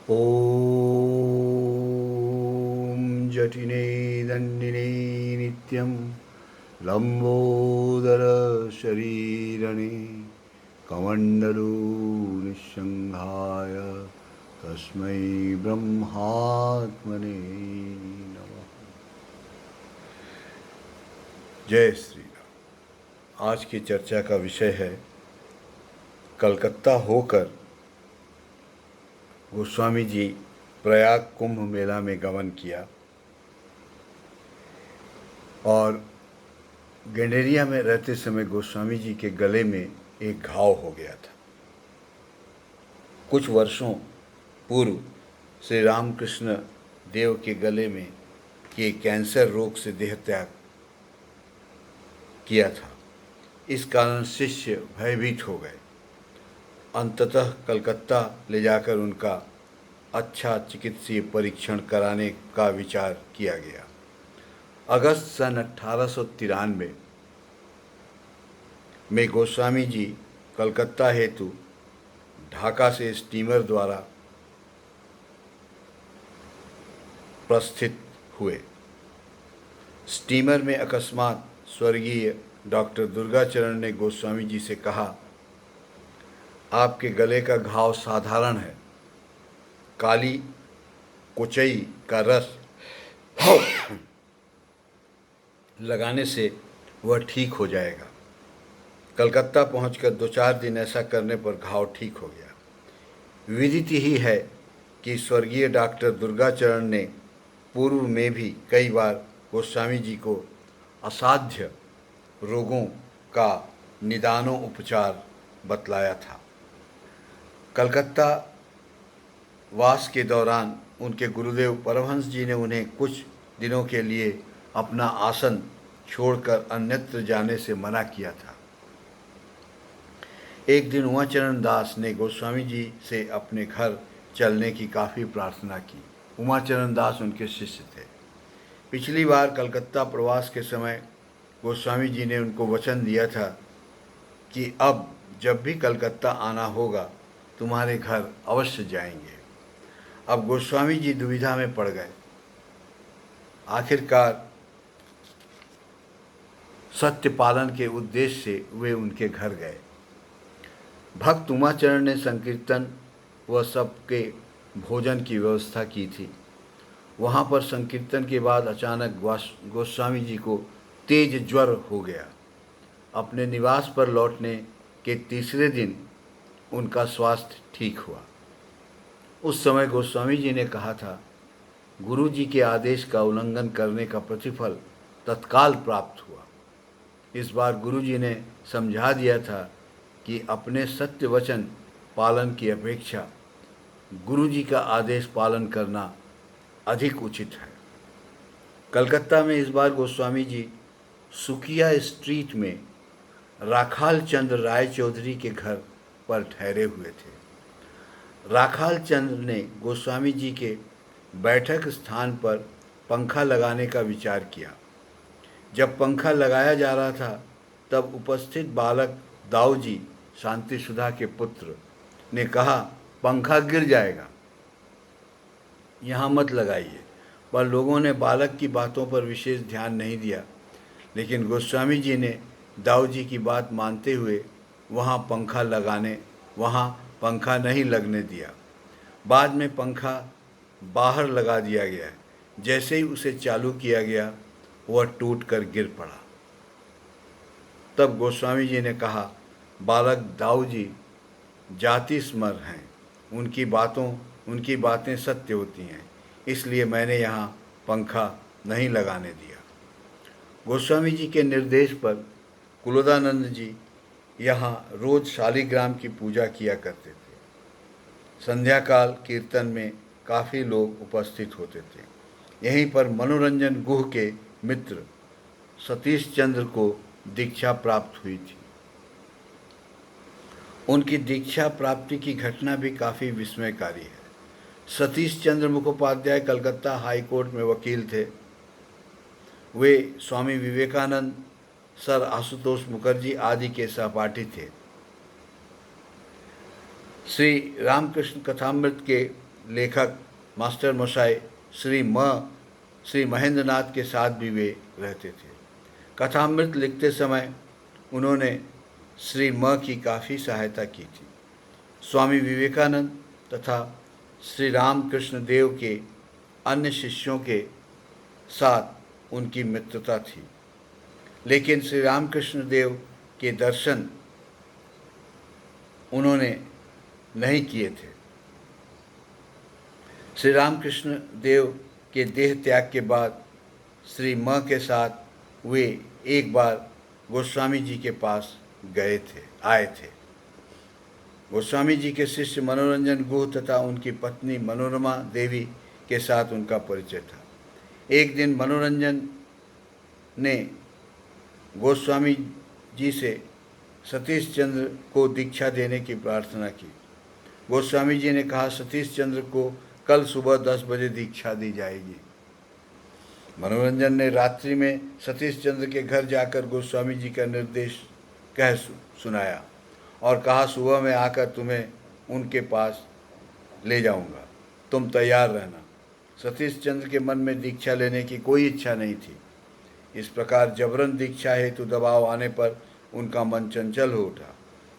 ॐ जटिने दण्डिने नित्यं लम्बोदरशरीरणे कमण्डलू निःसङ्घाय तस्मै ब्रह्मात्मने नमः। जय श्री राम। आज की चर्चा का विषय है कलकत्ता होकर गोस्वामी जी प्रयाग कुंभ मेला में गमन किया और गंडेरिया में रहते समय गोस्वामी जी के गले में एक घाव हो गया था। कुछ वर्षों पूर्व श्री रामकृष्ण देव के गले में के कैंसर रोग से देहत्याग किया था। इस कारण शिष्य भयभीत हो गए। अंततः कलकत्ता ले जाकर उनका अच्छा चिकित्सीय परीक्षण कराने का विचार किया गया। अगस्त सन 1893 में गोस्वामी जी कलकत्ता हेतु ढाका से स्टीमर द्वारा प्रस्थित हुए। स्टीमर में अकस्मात स्वर्गीय डॉक्टर दुर्गाचरण ने गोस्वामी जी से कहा, आपके गले का घाव साधारण है, काली कुचई का रस लगाने से वह ठीक हो जाएगा। कलकत्ता पहुंचकर 2-4 दिन ऐसा करने पर घाव ठीक हो गया। विदित ही है कि स्वर्गीय डॉक्टर दुर्गाचरण ने पूर्व में भी कई बार गोस्वामी जी को असाध्य रोगों का निदानों उपचार बतलाया था। कलकत्ता वास के दौरान उनके गुरुदेव परमहंस जी ने उन्हें कुछ दिनों के लिए अपना आसन छोड़कर अन्यत्र जाने से मना किया था। एक दिन उमाचरण दास ने गोस्वामी जी से अपने घर चलने की काफ़ी प्रार्थना की। उमाचरण दास उनके शिष्य थे। पिछली बार कलकत्ता प्रवास के समय गोस्वामी जी ने उनको वचन दिया था कि अब जब भी कलकत्ता आना होगा तुम्हारे घर अवश्य जाएंगे। अब गोस्वामी जी दुविधा में पड़ गए। आखिरकार सत्य पालन के उद्देश्य से वे उनके घर गए। भक्त उमाचरण ने संकीर्तन व सबके भोजन की व्यवस्था की थी। वहाँ पर संकीर्तन के बाद अचानक गोस्वामी जी को तेज ज्वर हो गया। अपने निवास पर लौटने के तीसरे दिन उनका स्वास्थ्य ठीक हुआ। उस समय गोस्वामी जी ने कहा था, गुरु जी के आदेश का उल्लंघन करने का प्रतिफल तत्काल प्राप्त हुआ। इस बार गुरु जी ने समझा दिया था कि अपने सत्य वचन पालन की अपेक्षा गुरु जी का आदेश पालन करना अधिक उचित है। कलकत्ता में इस बार गोस्वामी जी सुकिया स्ट्रीट में राखाल चंद्र राय चौधरी के घर पर ठहरे हुए थे। राखाल चंद्र ने गोस्वामी जी के बैठक स्थान पर पंखा लगाने का विचार किया। जब पंखा लगाया जा रहा था तब उपस्थित बालक दाऊजी, शांति सुधा के पुत्र, ने कहा, पंखा गिर जाएगा, यहाँ मत लगाइए। पर लोगों ने बालक की बातों पर विशेष ध्यान नहीं दिया। लेकिन गोस्वामी जी ने दाऊजी की बात मानते हुए वहाँ पंखा नहीं लगने दिया। बाद में पंखा बाहर लगा दिया गया। जैसे ही उसे चालू किया गया वह टूटकर गिर पड़ा। तब गोस्वामी जी ने कहा, बालक दाऊजी जाति स्मर हैं, उनकी बातें सत्य होती हैं, इसलिए मैंने यहाँ पंखा नहीं लगाने दिया। गोस्वामी जी के निर्देश पर कुलोदानंद जी यहाँ रोज शालिग्राम की पूजा किया करते थे। संध्या काल कीर्तन में काफ़ी लोग उपस्थित होते थे। यहीं पर मनोरंजन गुह के मित्र सतीश चंद्र को दीक्षा प्राप्त हुई थी। उनकी दीक्षा प्राप्ति की घटना भी काफ़ी विस्मयकारी है। सतीश चंद्र मुखोपाध्याय कलकत्ता हाई कोर्ट में वकील थे। वे स्वामी विवेकानंद, सर आशुतोष मुखर्जी आदि के सहपाठी थे। श्री रामकृष्ण कथामृत के लेखक मास्टर मशाई श्री महेंद्रनाथ के साथ भी वे रहते थे। कथामृत लिखते समय उन्होंने श्री म की काफ़ी सहायता की थी। स्वामी विवेकानंद तथा श्री रामकृष्ण देव के अन्य शिष्यों के साथ उनकी मित्रता थी, लेकिन श्री रामकृष्ण देव के दर्शन उन्होंने नहीं किए थे। श्री रामकृष्ण देव के देह त्याग के बाद श्री म के साथ वे एक बार गोस्वामी जी के पास आए थे। गोस्वामी जी के शिष्य मनोरंजन गुह तथा उनकी पत्नी मनोरमा देवी के साथ उनका परिचय था। एक दिन मनोरंजन ने गोस्वामी जी से सतीश चंद्र को दीक्षा देने की प्रार्थना की। गोस्वामी जी ने कहा, सतीश चंद्र को कल सुबह 10 बजे दीक्षा दी जाएगी। मनोरंजन ने रात्रि में सतीश चंद्र के घर जाकर गोस्वामी जी का निर्देश कह सुनाया और कहा, सुबह में आकर तुम्हें उनके पास ले जाऊंगा, तुम तैयार रहना। सतीश चंद्र के मन में दीक्षा लेने की कोई इच्छा नहीं थी। इस प्रकार जबरन दीक्षा हेतु दबाव आने पर उनका मन चंचल हो उठा।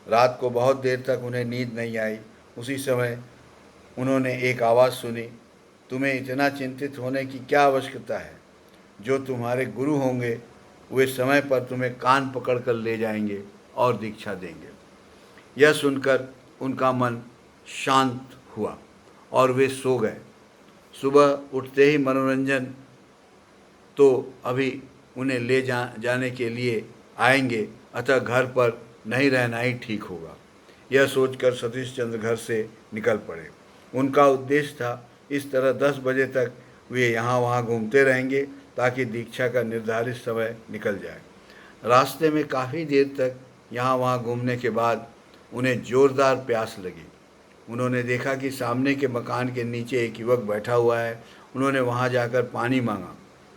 रात को बहुत देर तक उन्हें नींद नहीं आई। उसी समय उन्होंने एक आवाज़ सुनी, तुम्हें इतना चिंतित होने की क्या आवश्यकता है? जो तुम्हारे गुरु होंगे वे समय पर तुम्हें कान पकड़कर ले जाएंगे और दीक्षा देंगे। यह सुनकर उनका मन शांत हुआ और वे सो गए। सुबह उठते ही मनोरंजन तो अभी उन्हें ले जाने के लिए आएंगे, अतः घर पर नहीं रहना ही ठीक होगा। यह सोचकर सतीश चंद्र घर से निकल पड़े। उनका उद्देश्य था इस तरह 10 बजे तक वे यहाँ वहाँ घूमते रहेंगे ताकि दीक्षा का निर्धारित समय निकल जाए। रास्ते में काफ़ी देर तक यहाँ वहाँ घूमने के बाद उन्हें ज़ोरदार प्यास लगी। उन्होंने देखा कि सामने के मकान के नीचे एक युवक बैठा हुआ है। उन्होंने वहाँ जाकर पानी मांगा।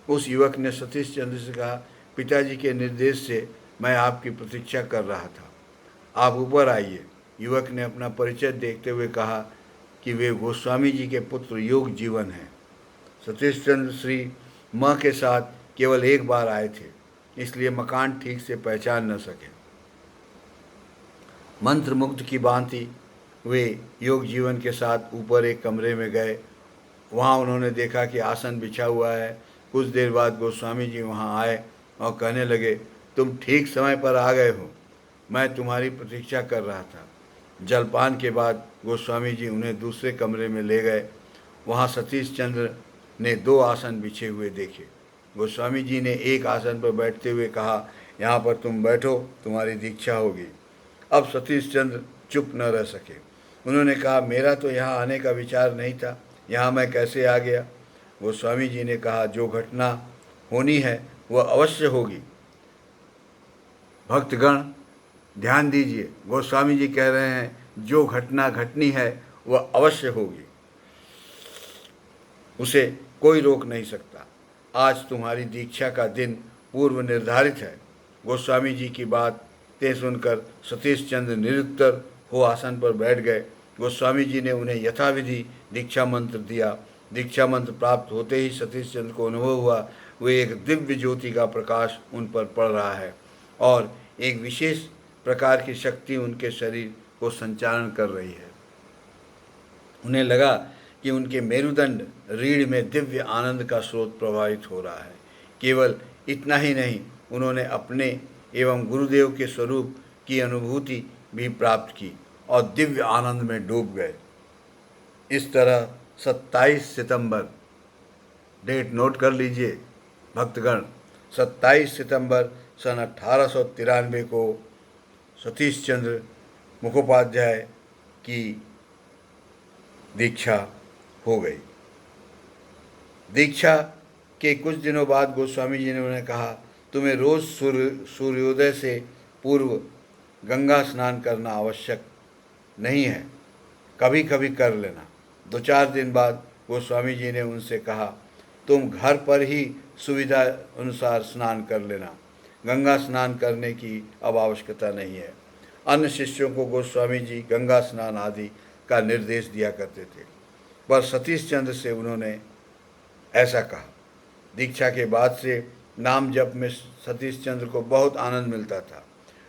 उस युवक ने सतीश चंद्र से कहा, पिताजी के निर्देश से मैं आपकी प्रतीक्षा कर रहा था, आप ऊपर आइए। युवक ने अपना परिचय देखते हुए कहा कि वे गोस्वामी जी के पुत्र योग जीवन हैं। सतीश चंद्र श्री म के साथ केवल एक बार आए थे, इसलिए मकान ठीक से पहचान न सके। मंत्र मुग्ध की भांति वे योग जीवन के साथ ऊपर एक कमरे में गए। वहाँ उन्होंने देखा कि आसन बिछा हुआ है। कुछ देर बाद गोस्वामी जी वहाँ आए और कहने लगे, तुम ठीक समय पर आ गए हो, मैं तुम्हारी प्रतीक्षा कर रहा था। जलपान के बाद गोस्वामी जी उन्हें दूसरे कमरे में ले गए। वहाँ सतीश चंद्र ने 2 आसन बिछे हुए देखे। गोस्वामी जी ने एक आसन पर बैठते हुए कहा, यहाँ पर तुम बैठो, तुम्हारी दीक्षा होगी। अब सतीश चंद्र चुप न रह सके। उन्होंने कहा, मेरा तो यहाँ आने का विचार नहीं था, यहाँ मैं कैसे आ गया? गोस्वामी जी ने कहा, जो घटना होनी है वह अवश्य होगी। भक्तगण ध्यान दीजिए, गोस्वामी जी कह रहे हैं जो घटना घटनी है वह अवश्य होगी, उसे कोई रोक नहीं सकता। आज तुम्हारी दीक्षा का दिन पूर्व निर्धारित है। गोस्वामी जी की बातें सुनकर सतीश चंद्र निरुत्तर हो आसन पर बैठ गए। गोस्वामी जी ने उन्हें यथाविधि दीक्षा मंत्र दिया। दीक्षा मंत्र प्राप्त होते ही सतीश चंद्र को अनुभव हुआ वे एक दिव्य ज्योति का प्रकाश उन पर पड़ रहा है और एक विशेष प्रकार की शक्ति उनके शरीर को संचालन कर रही है। उन्हें लगा कि उनके मेरुदंड रीढ़ में दिव्य आनंद का स्रोत प्रवाहित हो रहा है। केवल इतना ही नहीं, उन्होंने अपने एवं गुरुदेव के स्वरूप की अनुभूति भी प्राप्त की और दिव्य आनंद में डूब गए। इस तरह 27 सितंबर, डेट नोट कर लीजिए भक्तगण, 27 सितंबर सन 1893 को सतीश चंद्र मुखोपाध्याय की दीक्षा हो गई। दीक्षा के कुछ दिनों बाद गोस्वामी जी ने उन्हें कहा, तुम्हें रोज़ सूर्योदय से पूर्व गंगा स्नान करना आवश्यक नहीं है, कभी कभी कर लेना। 2-4 दिन बाद गोस्वामी जी ने उनसे कहा, तुम घर पर ही सुविधा अनुसार स्नान कर लेना, गंगा स्नान करने की अब आवश्यकता नहीं है। अन्य शिष्यों को गोस्वामी जी गंगा स्नान आदि का निर्देश दिया करते थे। पर सतीश चंद्र से उन्होंने ऐसा कहा। दीक्षा के बाद से नाम जप में सतीश चंद्र को बहुत आनंद मिलता था।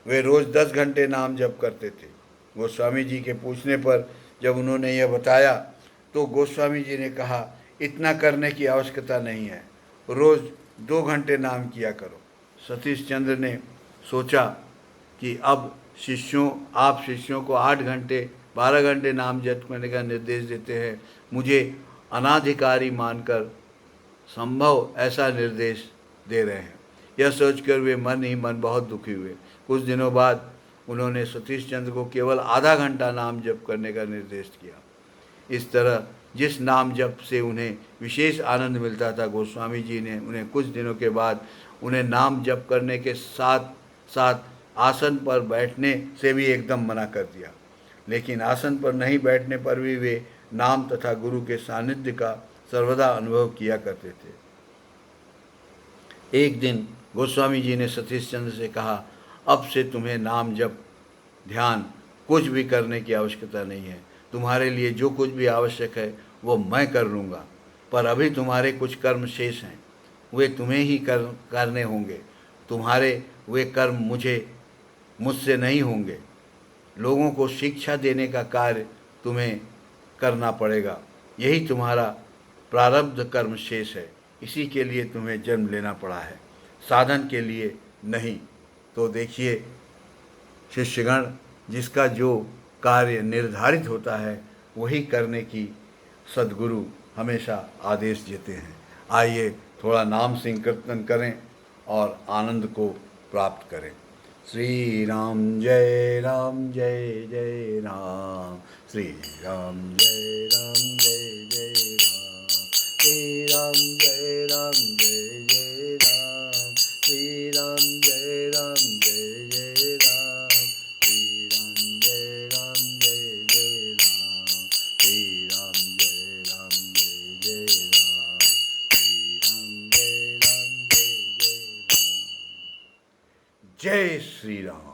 वे रोज़ 10 घंटे नाम जप करते थे। गोस्वामी जी के पूछने पर जब उन्होंने यह बताया तो गोस्वामी जी ने कहा, इतना करने की आवश्यकता नहीं है, रोज़ 2 घंटे नाम किया करो। सतीश चंद्र ने सोचा कि अब आप शिष्यों को 8 घंटे 12 घंटे नाम जप करने का निर्देश देते हैं, मुझे अनाधिकारी मानकर संभव ऐसा निर्देश दे रहे हैं। यह सोचकर वे मन ही मन बहुत दुखी हुए। कुछ दिनों बाद उन्होंने सतीश चंद्र को केवल आधा घंटा नाम जप करने का निर्देश किया। इस तरह जिस नाम जप से उन्हें विशेष आनंद मिलता था, गोस्वामी जी ने उन्हें कुछ दिनों के बाद उन्हें नाम जप करने के साथ साथ आसन पर बैठने से भी एकदम मना कर दिया। लेकिन आसन पर नहीं बैठने पर भी वे नाम तथा गुरु के सानिध्य का सर्वदा अनुभव किया करते थे। एक दिन गोस्वामी जी ने सतीश चंद्र से कहा, अब से तुम्हें नाम जप ध्यान कुछ भी करने की आवश्यकता नहीं है। तुम्हारे लिए जो कुछ भी आवश्यक है वो मैं कर लूँगा, पर अभी तुम्हारे कुछ कर्म शेष हैं, वे तुम्हें ही करने होंगे। तुम्हारे वे कर्म मुझसे नहीं होंगे। लोगों को शिक्षा देने का कार्य तुम्हें करना पड़ेगा। यही तुम्हारा प्रारब्ध कर्म शेष है। इसी के लिए तुम्हें जन्म लेना पड़ा है, साधन के लिए नहीं। तो देखिए शिष्यगण, जिसका जो कार्य निर्धारित होता है वही करने की सद्गुरु हमेशा आदेश देते हैं। आइए थोड़ा नाम संकीर्तन करें और आनंद को प्राप्त करें। श्री राम जय जय राम, श्री राम जय जय राम, श्री राम जय जय राम, श्री राम जय जय राम, श्री राम जय जय राम, श्री राम जय जय राम, श्री राम जय जय राम। जय श्री राम।